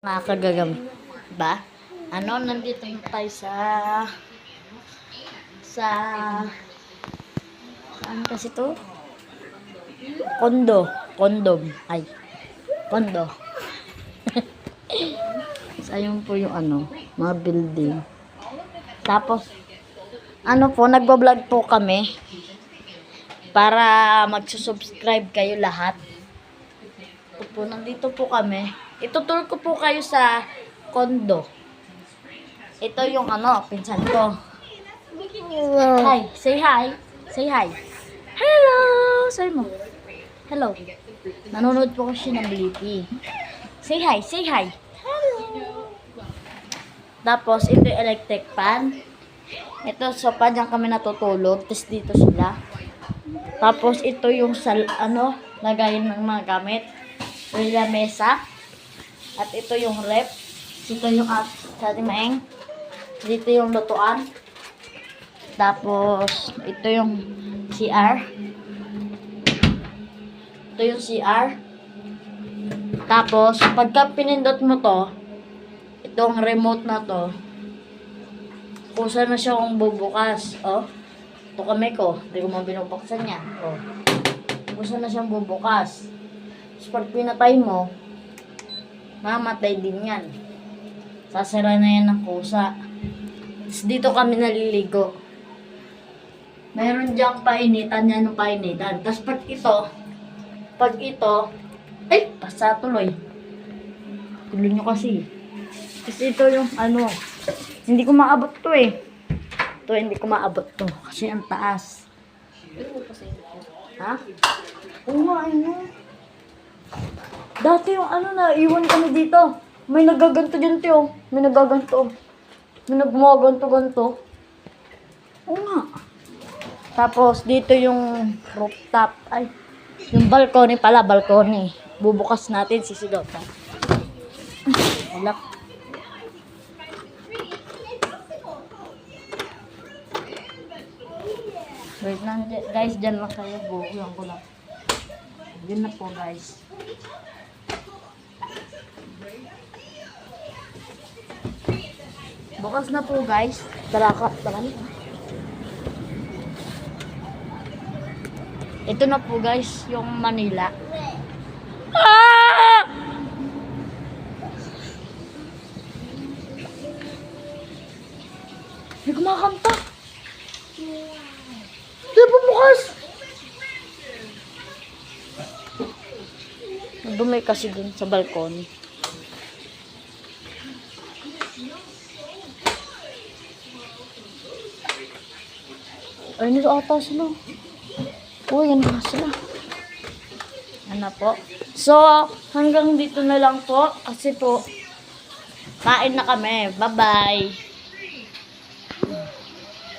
Nakakagagam ba? Nandito yung tayo saan kasi to? Kondom. Ay, kondo. So, ayun po yung mga building. Tapos, nagbablog po kami para magsusubscribe kayo lahat. Nandito po kami. Itutur ko po kayo sa kondo. Ito yung pinsan ko. Hi, say hi. Say hi. Hello! Say mo. Hello. Nanonood po kasi ng Blippi. Say hi, say hi. Hello. Tapos, ito yung electric fan. Ito, sopa, dyan kami natutulog. Tapos, dito sila. Tapos, ito yung lagayin ng mga gamit. Ito yung lamesa. At ito yung rep. Ito yung sa maeng. Dito yung lutuan. Tapos, ito yung CR. Ito yung CR. Tapos, pagka pinindot mo to, itong remote na to, kusa na siya kung bubukas. Ito kamay ko. Hindi ko mabinubuksan niya. Kusa na siyang bubukas. Tapos, pag pinatay mo, mamatay din yan. Sasara na yan ng kusa. Tapos dito kami naliligo. Mayroon diyang painitan yan ng painitan. Tapos pag ito, ay, basta tuloy. Tuloy nyo kasi. Tapos ito yung hindi ko maabot to eh. Ito hindi ko maabot to. Kasi ang taas. Ha? Oo nga, Dati yung iwan kami dito. May nagaganto dyan, tiyo. May nagaganto. May nagmaganto-ganto. Oo nga. Tapos, dito yung rooftop. Ay, yung balcony pala, balcony. Bubukas natin, sisigaw pa. Alak. Wait lang, guys. Dyan lang kayo. Bukulang ko lang. Yun na po, guys. Bukas na po, guys. Tara na. Ito na po, guys, yung Manila. May kumakanta. Di ba bukas? Dumi kasi dun sa balkon. Ay, nito ata sila. Yan na sila. Po. So, hanggang dito na lang po. Kasi po, kain na kami. Bye-bye.